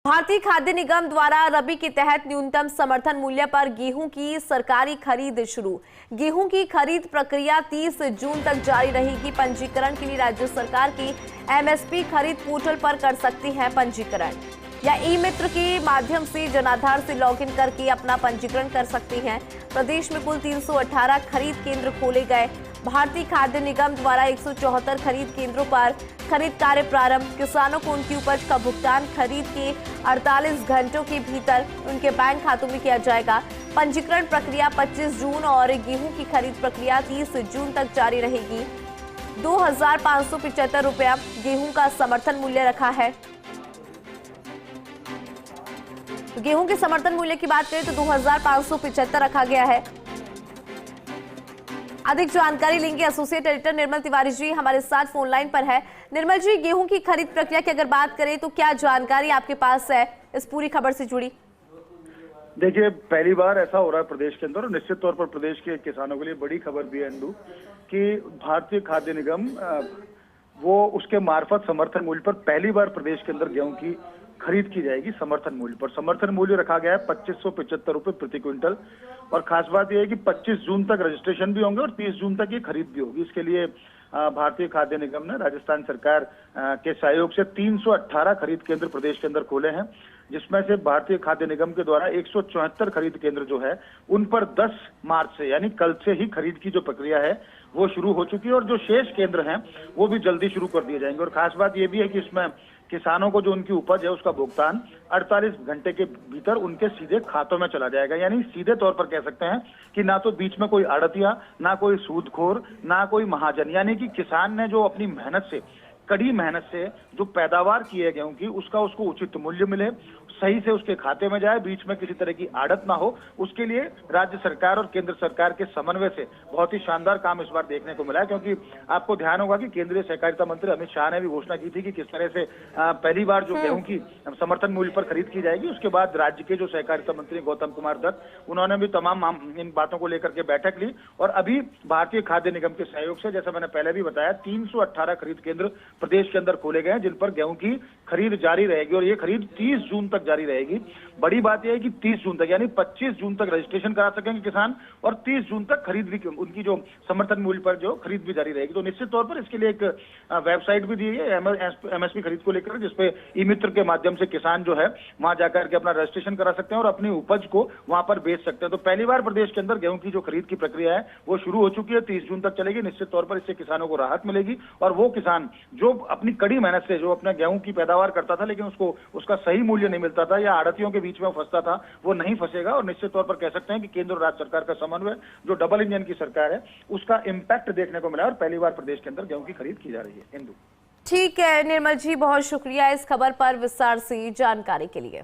भारतीय खाद्य निगम द्वारा रबी के तहत न्यूनतम समर्थन मूल्य पर गेहूं की सरकारी खरीद शुरू। गेहूं की खरीद प्रक्रिया 30 जून तक जारी रहेगी। पंजीकरण के लिए राज्य सरकार की एमएसपी खरीद पोर्टल पर कर सकती हैं पंजीकरण, या ई मित्र के माध्यम से जनाधार से लॉगिन करके अपना पंजीकरण कर सकती हैं। प्रदेश में कुल 318 खरीद केंद्र खोले गए। भारतीय खाद्य निगम द्वारा 174 खरीद केंद्रों पर खरीद कार्य प्रारंभ। किसानों को उनकी उपज का भुगतान खरीद के 48 घंटों के भीतर उनके बैंक खातों में किया जाएगा। पंजीकरण प्रक्रिया 25 जून और गेहूं की खरीद प्रक्रिया 30 जून तक जारी रहेगी। 2575 रुपया गेहूं का समर्थन मूल्य रखा है। तो गेहूं के समर्थन मूल्य की बात करें तो 2575 रखा गया है। अधिक जानकारी लेंगे एसोसिएट एडिटर निर्मल तिवारी जी हमारे साथ फोन लाइन पर है। निर्मल जी, गेहूं की खरीद प्रक्रिया की अगर बात करें तो क्या जानकारी आपके पास है इस पूरी खबर से जुड़ी? देखिए, पहली बार ऐसा हो रहा है प्रदेश के अंदर, और निश्चित तौर पर प्रदेश के किसानों के लिए बड़ी खबर भी है इंदु कि भारतीय खाद्य निगम वो उसके मार्फत समर्थन मूल्य पर पहली बार प्रदेश के अंदर गेहूं की खरीद की जाएगी। समर्थन मूल्य पर समर्थन मूल्य रखा गया है 2575 रुपए प्रति क्विंटल। और खास बात यह है कि 25 जून तक रजिस्ट्रेशन भी होंगे और 30 जून तक ये खरीद भी होगी। इसके लिए भारतीय खाद्य निगम ने राजस्थान सरकार के सहयोग से 318 खरीद केंद्र प्रदेश के अंदर खोले हैं, जिसमें से भारतीय खाद्य निगम के द्वारा 174 खरीद केंद्र जो है उन पर 10 मार्च से यानी कल से ही खरीद की जो प्रक्रिया है वो शुरू हो चुकी है, और जो शेष केंद्र हैं वो भी जल्दी शुरू कर दिए जाएंगे। और खास बात ये भी है कि इसमें किसानों को जो उनकी उपज है उसका भुगतान 48 घंटे के भीतर उनके सीधे खातों में चला जाएगा। यानी सीधे तौर पर कह सकते हैं कि ना तो बीच में कोई आड़तिया, ना कोई सूदखोर, ना कोई महाजन, यानी कि किसान ने जो अपनी मेहनत से, कड़ी मेहनत से जो पैदावार की है गेहूं की, उसका उसको उचित मूल्य मिले, सही से उसके खाते में जाए, बीच में किसी तरह की आड़त ना हो। उसके लिए राज्य सरकार और केंद्र सरकार के समन्वय से बहुत ही शानदार काम इस बार देखने को मिला है। क्योंकि आपको ध्यान होगा कि केंद्रीय सहकारिता मंत्री अमित शाह ने भी घोषणा की थी कि किस तरह से पहली बार जो गेहूं की समर्थन मूल्य पर खरीद की जाएगी। उसके बाद राज्य के जो सहकारिता मंत्री गौतम कुमार दत्त, उन्होंने भी तमाम इन बातों को लेकर के बैठक ली। और अभी भारतीय खाद्य निगम के सहयोग से, जैसा मैंने पहले भी बताया, 318 खरीद केंद्र प्रदेश के अंदर खोले गए हैं जिन पर गेहूं की खरीद जारी रहेगी, और ये खरीद 30 जून तक जारी रहेगी। बड़ी बात यह है कि 30 जून तक यानी 25 जून तक रजिस्ट्रेशन करा सकेंगे किसान, और 30 जून तक खरीद भी, उनकी जो समर्थन मूल्य पर जो खरीद भी जारी रहेगी। तो निश्चित तौर पर इसके लिए एक वेबसाइट भी दी है एमएसपी खरीद को लेकर, जिसपे ई मित्र के माध्यम से किसान जो है वहां जाकर के अपना रजिस्ट्रेशन करा सकते हैं और अपनी उपज को वहां पर बेच सकते हैं। तो पहली बार प्रदेश के अंदर गेहूं की जो खरीद की प्रक्रिया है वो शुरू हो चुकी है, 30 जून तक चलेगी। निश्चित तौर पर इससे किसानों को राहत मिलेगी, और वो किसान जो अपनी कड़ी मेहनत से जो अपने गेहूं की पैदावार करता था लेकिन उसको उसका सही मूल्य नहीं मिलता था या आड़तियों के बीच में फंसता था, वो नहीं फंसेगा। और निश्चित तौर पर कह सकते हैं कि केंद्र और राज्य सरकार का समन्वय, जो डबल इंजन की सरकार है, उसका इंपैक्ट देखने को मिला और पहली बार प्रदेश के अंदर गेहूं की खरीद की जा रही है। इंदु, ठीक है निर्मल जी, बहुत शुक्रिया इस खबर पर विस्तार से जानकारी के लिए।